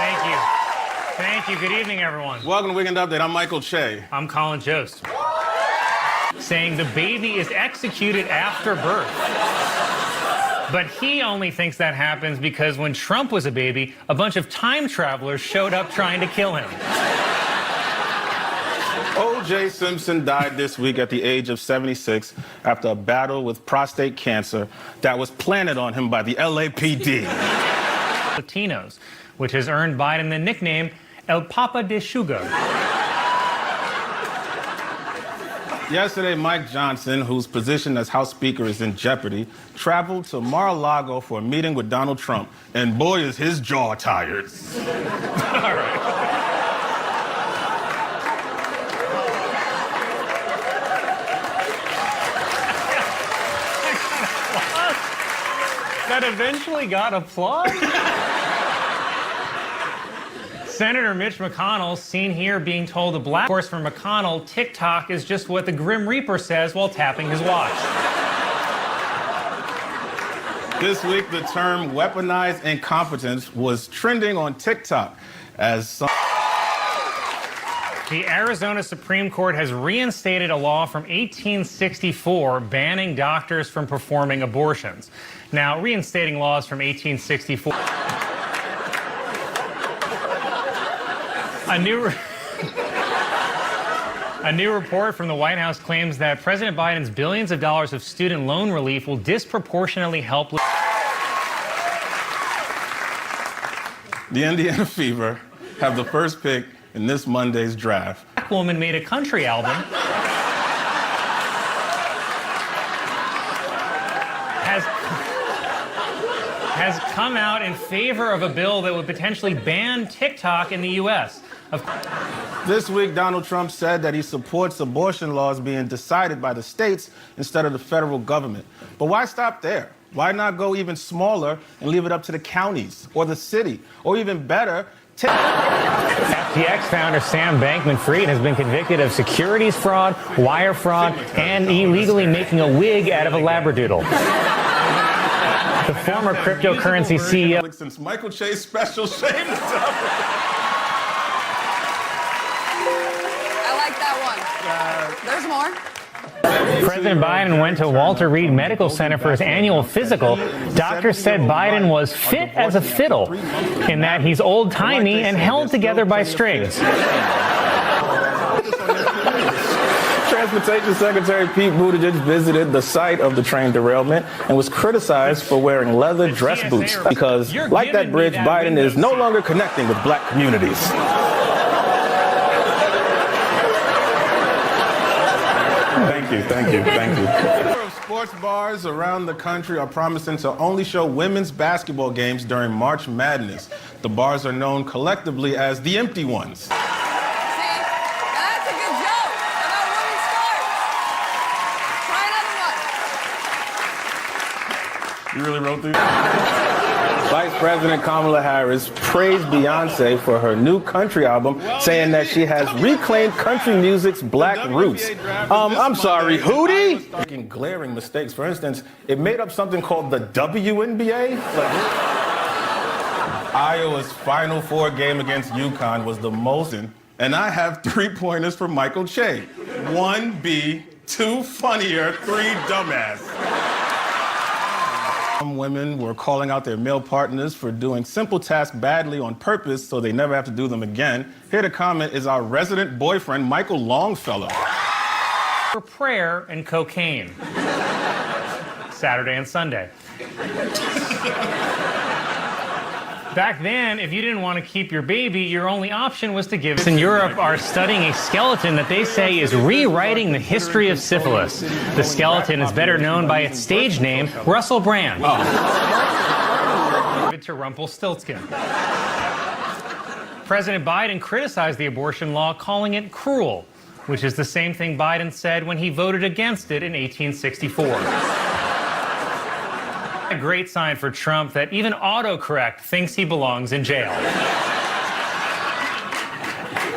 Thank you. Thank you. Good evening, everyone. Welcome to Weekend Update. I'm Michael Che. I'm Colin Jost. Saying the baby is executed after birth. But he only thinks that happens because when Trump was a baby, a bunch of time travelers showed up trying to kill him. O.J. Simpson died this week at the age of 76 after a battle with prostate cancer that was planted on him by the LAPD. Latinos, which has earned Biden the nickname El Papa de Sugar. Yesterday, Mike Johnson, whose position as House Speaker is in jeopardy, traveled to Mar-a-Lago for a meeting with Donald Trump, and boy, is his jaw tired. All right. That eventually got applause? Senator Mitch McConnell seen here being told a black horse for McConnell, TikTok is just what the Grim Reaper says while tapping his watch. This week, the term weaponized incompetence was trending on TikTok as some... The Arizona Supreme Court has reinstated a law from 1864 banning doctors from performing abortions. Now, reinstating laws from 1864... A new report from the White House claims that President Biden's billions of dollars of student loan relief will disproportionately help... The Indiana Fever have the first pick in this Monday's draft. A black woman made a country album. Has come out in favor of a bill that would potentially ban TikTok in the U.S. This week, Donald Trump said that he supports abortion laws being decided by the states instead of the federal government. But why stop there? Why not go even smaller and leave it up to the counties or the city? Or even better, FTX founder Sam Bankman-Fried has been convicted of securities fraud, wire fraud, and illegally making a wig out of a Labradoodle. The former cryptocurrency CEO... Since Michael Che's special shaved stuff. I like that one. There's more. President Biden went to Walter Reed Medical Center for his annual physical. Doctors said Biden was fit as a fiddle, in that he's old-timey and held together by strings. Transportation Secretary Pete Buttigieg visited the site of the train derailment and was criticized for wearing leather dress boots because, like that bridge, Biden is no longer connecting with black communities. Thank you. Sports bars around the country are promising to only show women's basketball games during March Madness. The bars are known collectively as the empty ones. You really wrote these? Vice President Kamala Harris praised Beyonce for her new country album, saying that she has reclaimed country music's black roots. I'm sorry, Hootie? Making glaring mistakes. For instance, it made up something called the WNBA. Iowa's Final Four game against UConn was the most, and I have 3 pointers for Michael Che. 1B, 2 funnier, 3 dumbass. Some women were calling out their male partners for doing simple tasks badly on purpose so they never have to do them again. Here to comment is our resident boyfriend, Michael Longfellow. For prayer and cocaine. Saturday and Sunday. Back then, if you didn't want to keep your baby, your only option was to give it. In Europe are studying a skeleton that they say is rewriting the history of syphilis. The skeleton is better known by its stage name, Russell Brand. To Rumpelstiltskin. President Biden criticized the abortion law, calling it cruel, which is the same thing Biden said when he voted against it in 1864. A great sign for Trump that even autocorrect thinks he belongs in jail.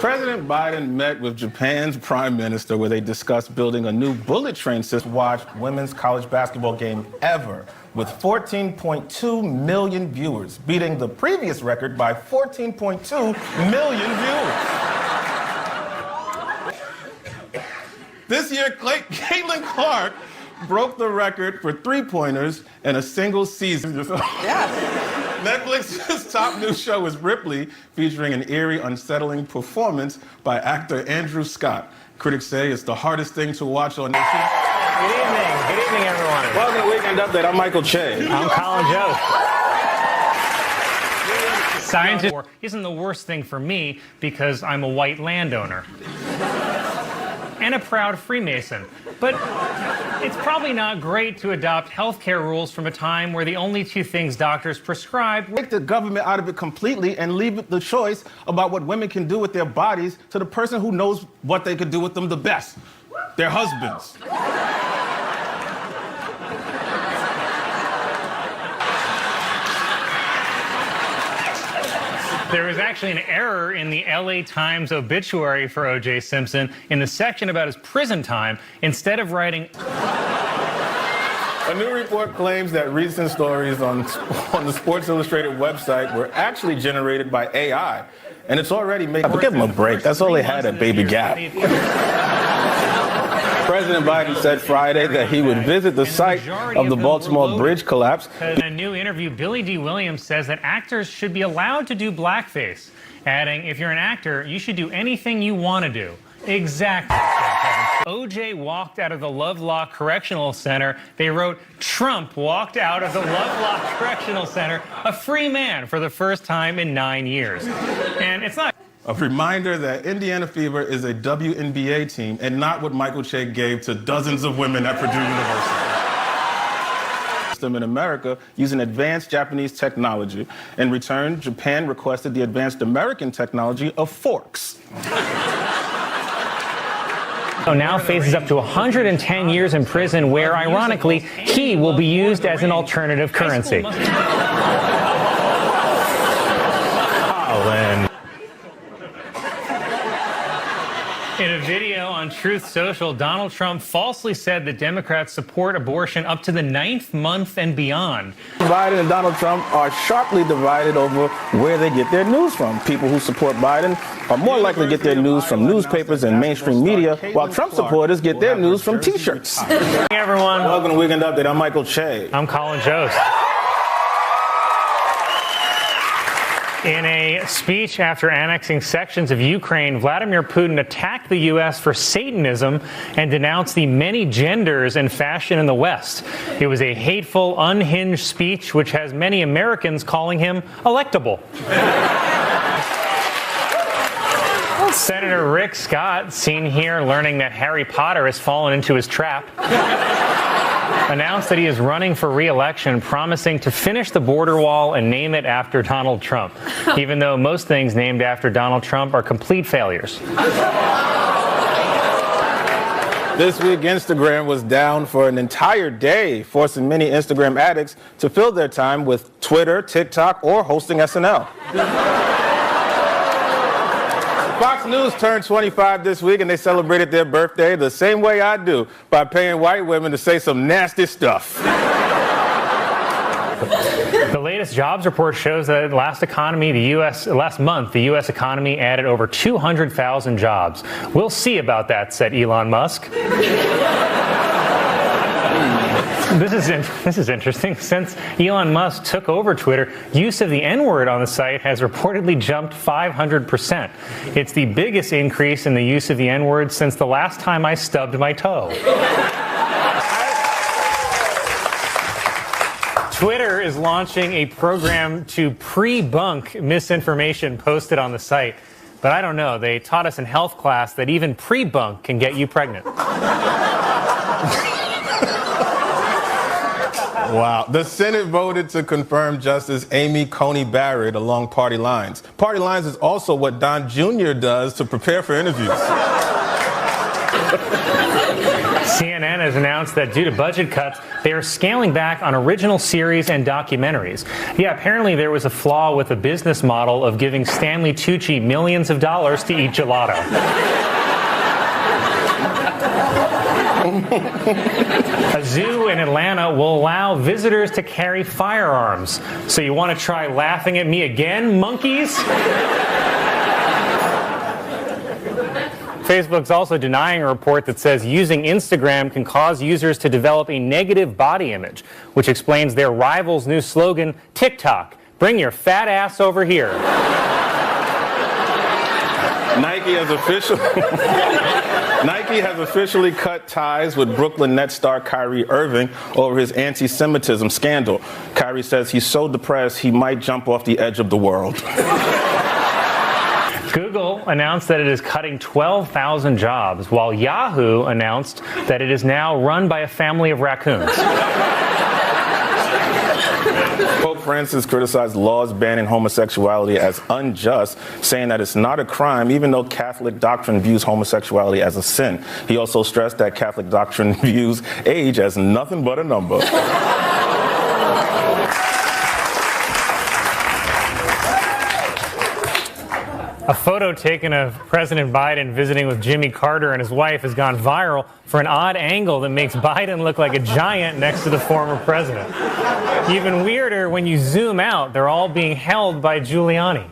President Biden met with Japan's prime minister where they discussed building a new bullet train system. Watched women's college basketball game ever with 14.2 million viewers, beating the previous record by 14.2 million viewers. This year, Caitlin Clark broke the record for three-pointers in a single season. Netflix's top new show is Ripley, featuring an eerie, unsettling performance by actor Andrew Scott. Critics say it's the hardest thing to watch on Nation. Good evening. Good evening, everyone. Welcome to Weekend Update. I'm Michael Che. I'm Colin Jost. Science isn't the worst thing for me because I'm a white landowner and a proud Freemason. But it's probably not great to adopt healthcare rules from a time where the only two things doctors prescribed Take the government out of it completely and leave it the choice about what women can do with their bodies to the person who knows what they could do with them the best, their husbands. There was actually an error in the LA Times obituary for O.J. Simpson in the section about his prison time. Instead of writing... A new report claims that recent stories on the Sports Illustrated website were actually generated by AI. And it's already making... Give them a break. That's all they had at Baby Gap. President Biden said Friday that he would visit the site of the Baltimore bridge collapse. In a new interview, Billy D. Williams says that actors should be allowed to do blackface, adding, if you're an actor, you should do anything you want to do. Exactly. O.J. walked out of the Lovelock Correctional Center. They wrote, Trump walked out of the Lovelock Correctional Center, a free man for the first time in 9 years. And it's not... A reminder that Indiana Fever is a WNBA team and not what Michael Che gave to dozens of women at Purdue University. In America using advanced Japanese technology. In return, Japan requested the advanced American technology of forks. Now faces up to 110 years in prison where, ironically, he will be used as an alternative currency. Colin. In a video on Truth Social, Donald Trump falsely said that Democrats support abortion up to the 9th month and beyond. Biden and Donald Trump are sharply divided over where they get their news from. People who support Biden are more likely to get their news from newspapers and mainstream media, while Trump supporters get their news from T-shirts. Hey, everyone. Welcome to Weekend Update. I'm Michael Che. I'm Colin Jost. In a speech after annexing sections of Ukraine, Vladimir Putin attacked the U.S. for Satanism and denounced the many genders and fashion in the West. It was a hateful, unhinged speech which has many Americans calling him electable. Senator Rick Scott, seen here learning that Harry Potter has fallen into his trap, announced that he is running for re-election, promising to finish the border wall and name it after Donald Trump, even though most things named after Donald Trump are complete failures. This week, Instagram was down for an entire day, forcing many Instagram addicts to fill their time with Twitter, TikTok, or hosting SNL. Fox News turned 25 this week, and they celebrated their birthday the same way I do, by paying white women to say some nasty stuff. The latest jobs report shows that last month, the U.S. economy added over 200,000 jobs. We'll see about that, said Elon Musk. This is interesting. Since Elon Musk took over Twitter, use of the N-word on the site has reportedly jumped 500%. It's the biggest increase in the use of the N-word since the last time I stubbed my toe. Twitter is launching a program to pre-bunk misinformation posted on the site. But I don't know. They taught us in health class that even pre-bunk can get you pregnant. Wow. The Senate voted to confirm Justice Amy Coney Barrett along party lines. Party lines is also what Don Jr. does to prepare for interviews. CNN has announced that due to budget cuts, they are scaling back on original series and documentaries. Yeah, apparently there was a flaw with the business model of giving Stanley Tucci millions of dollars to eat gelato. A zoo in Atlanta will allow visitors to carry firearms. So you want to try laughing at me again, monkeys? Facebook's also denying a report that says using Instagram can cause users to develop a negative body image, which explains their rival's new slogan, TikTok, bring your fat ass over here. Nike has officially cut ties with Brooklyn Nets star Kyrie Irving over his anti-Semitism scandal. Kyrie says he's so depressed he might jump off the edge of the world. Google announced that it is cutting 12,000 jobs, while Yahoo announced that it is now run by a family of raccoons. Pope Francis criticized laws banning homosexuality as unjust, saying that it's not a crime, even though Catholic doctrine views homosexuality as a sin. He also stressed that Catholic doctrine views age as nothing but a number. A photo taken of President Biden visiting with Jimmy Carter and his wife has gone viral for an odd angle that makes Biden look like a giant next to the former president. Even weirder, when you zoom out, they're all being held by Giuliani.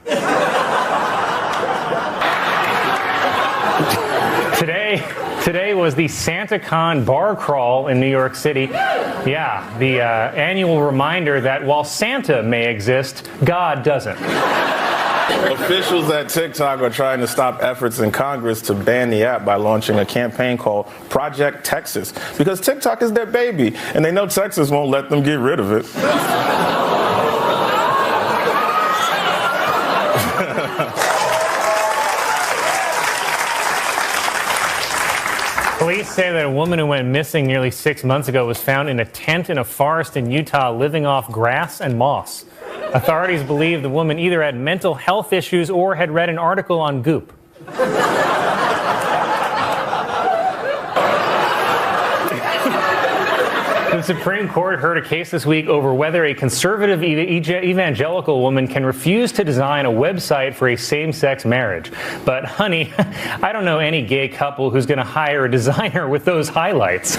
Today was the SantaCon bar crawl in New York City. Yeah, the annual reminder that while Santa may exist, God doesn't. Officials at TikTok are trying to stop efforts in Congress to ban the app by launching a campaign called Project Texas, because TikTok is their baby, and they know Texas won't let them get rid of it. Police say that a woman who went missing nearly 6 months ago was found in a tent in a forest in Utah living off grass and moss. Authorities believe the woman either had mental health issues or had read an article on Goop. The Supreme Court heard a case this week over whether a conservative evangelical woman can refuse to design a website for a same-sex marriage. But, honey, I don't know any gay couple who's going to hire a designer with those highlights.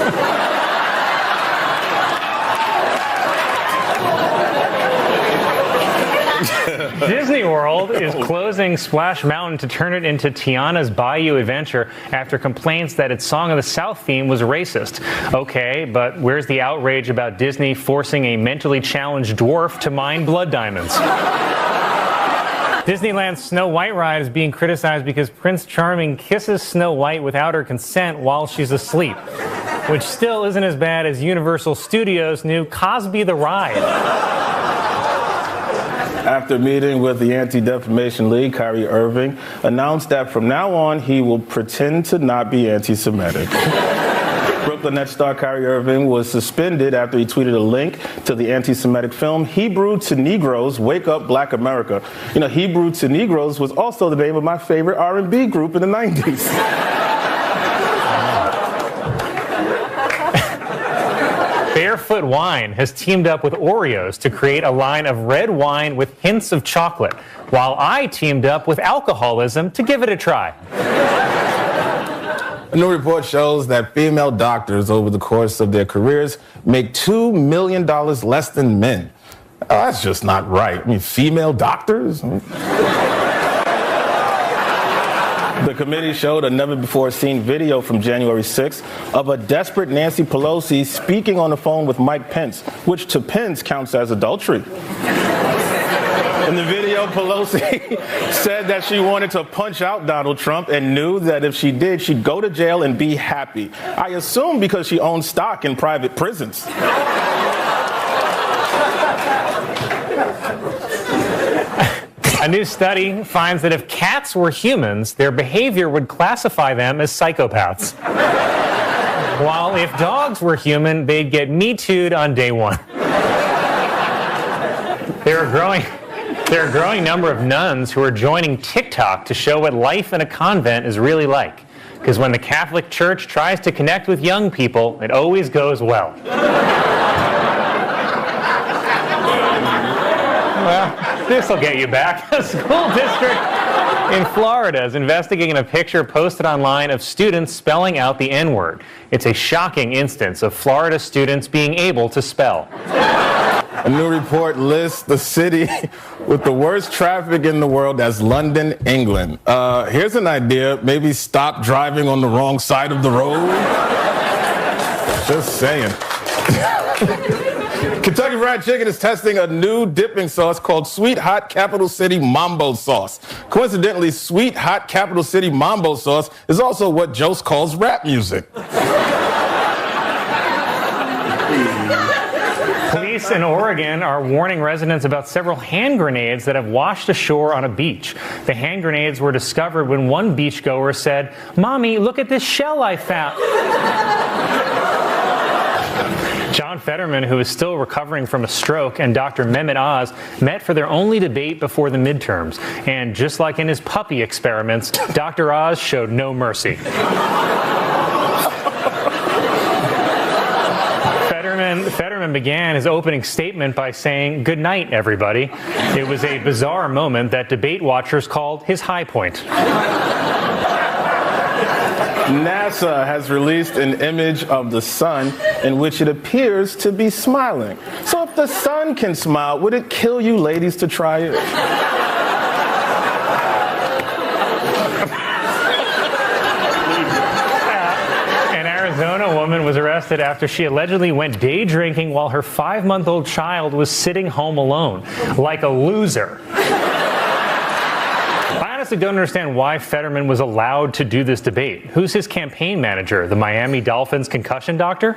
Disney World is closing Splash Mountain to turn it into Tiana's Bayou Adventure after complaints that its Song of the South theme was racist. Okay, but where's the outrage about Disney forcing a mentally challenged dwarf to mine blood diamonds? Disneyland's Snow White ride is being criticized because Prince Charming kisses Snow White without her consent while she's asleep, which still isn't as bad as Universal Studios' new Cosby the Ride. After meeting with the Anti-Defamation League, Kyrie Irving announced that from now on he will pretend to not be anti-Semitic. Brooklyn Nets star Kyrie Irving was suspended after he tweeted a link to the anti-Semitic film Hebrew to Negroes, Wake Up Black America. You know, Hebrew to Negroes was also the name of my favorite R&B group in the 90s. Barefoot Wine has teamed up with Oreos to create a line of red wine with hints of chocolate, while I teamed up with alcoholism to give it a try. A new report shows that female doctors over the course of their careers make $2 million less than men. Oh, that's just not right. I mean, female doctors? The committee showed a never-before-seen video from January 6th of a desperate Nancy Pelosi speaking on the phone with Mike Pence, which to Pence counts as adultery. In the video, Pelosi said that she wanted to punch out Donald Trump and knew that if she did, she'd go to jail and be happy. I assume because she owns stock in private prisons. A new study finds that if cats were humans, their behavior would classify them as psychopaths. While if dogs were human, they'd get Me Too'd on day one. There are a growing number of nuns who are joining TikTok to show what life in a convent is really like. because when the Catholic Church tries to connect with young people, it always goes well. Well, this will get you back. A school district in Florida is investigating a picture posted online of students spelling out the N-word. It's a shocking instance of Florida students being able to spell. A new report lists the city with the worst traffic in the world as London, England. Here's an idea. Maybe stop driving on the wrong side of the road. Just saying. Kentucky Fried Chicken is testing a new dipping sauce called Sweet Hot Capital City Mambo Sauce. Coincidentally, Sweet Hot Capital City Mambo Sauce is also what Jost calls rap music. Police in Oregon are warning residents about several hand grenades that have washed ashore on a beach. The hand grenades were discovered when one beachgoer said, "Mommy, look at this shell I found." John Fetterman, who is still recovering from a stroke, and Dr. Mehmet Oz met for their only debate before the midterms. And just like in his puppy experiments, Dr. Oz showed no mercy. Fetterman began his opening statement by saying, "Good night, everybody." It was a bizarre moment that debate watchers called his high point. NASA has released an image of the sun in which it appears to be smiling. So if the sun can smile, would it kill you ladies to try it? An Arizona woman was arrested after she allegedly went day drinking while her 5-month-old child was sitting home alone. Like a loser. I honestly don't understand why Fetterman was allowed to do this debate. Who's his campaign manager? The Miami Dolphins concussion doctor?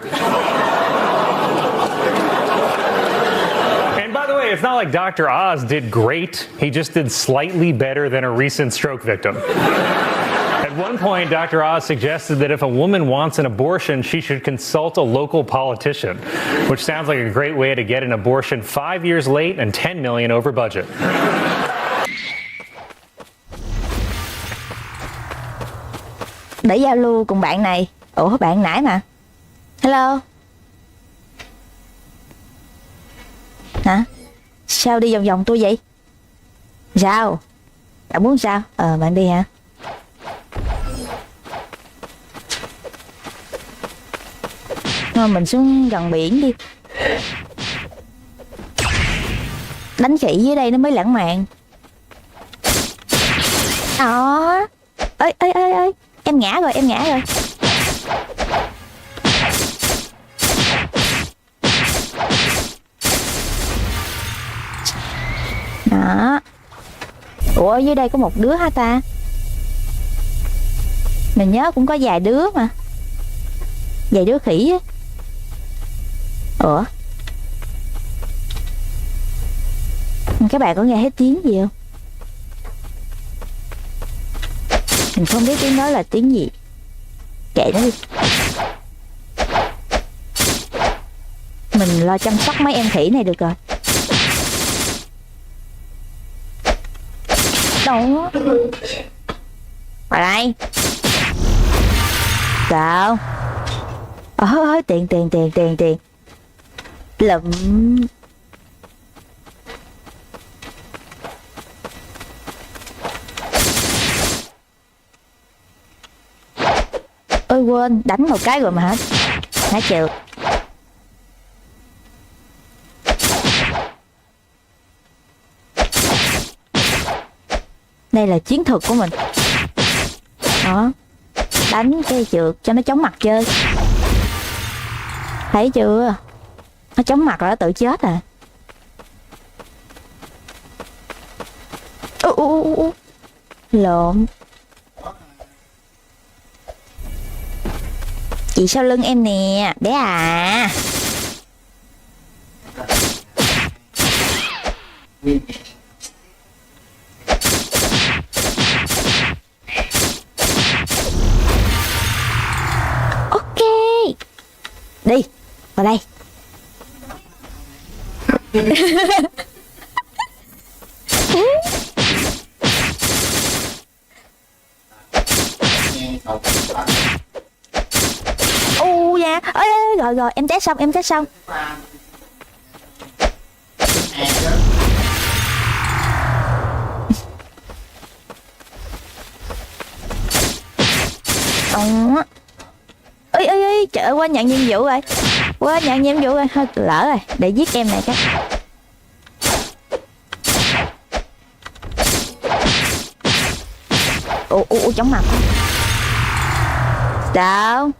And by the way, it's not like Dr. Oz did great. He just did slightly better than a recent stroke victim. At one point, Dr. Oz suggested that if a woman wants an abortion, she should consult a local politician, which sounds like a great way to get an abortion 5 years late and $10 million over budget. Để giao lưu cùng bạn này. Ủa, bạn nãy mà. Hello. Hả? Sao đi vòng vòng tôi vậy? Sao? Bạn muốn sao? Bạn đi hả? Thôi mình xuống gần biển đi. Đánh khỉ dưới đây nó mới lãng mạn. Đó. Ơi. Em ngã rồi. Đó. Ủa, dưới đây có một đứa hả ta? Mình nhớ cũng có vài đứa mà. Vài đứa khỉ á. Ủa? Các bạn có nghe hết tiếng gì không? Mình không biết tiếng đó là tiếng gì. Kệ nó đi. Mình lo chăm sóc mấy em khỉ này được rồi. Đâu? Vào đây. Sao? Tiền. Lụm. Ôi quên, đánh một cái rồi mà hết. Hả chịu. Đây là chiến thuật của mình. Đó. Đánh cái trượt cho nó chóng mặt chơi. Thấy chưa? Nó chóng mặt rồi nó tự chết à. Lộn. Chị sau lưng em nè, bé à. Ok. Đi, vào đây. u nha. Ê, rồi rồi em test xong, em test xong. Ơi ơi ơi, trời ơi, quên nhận nhiệm vụ rồi. Quên nhận nhiệm vụ rồi, thôi lỡ rồi, để giết em này chắc. Chóng mặt. Sao?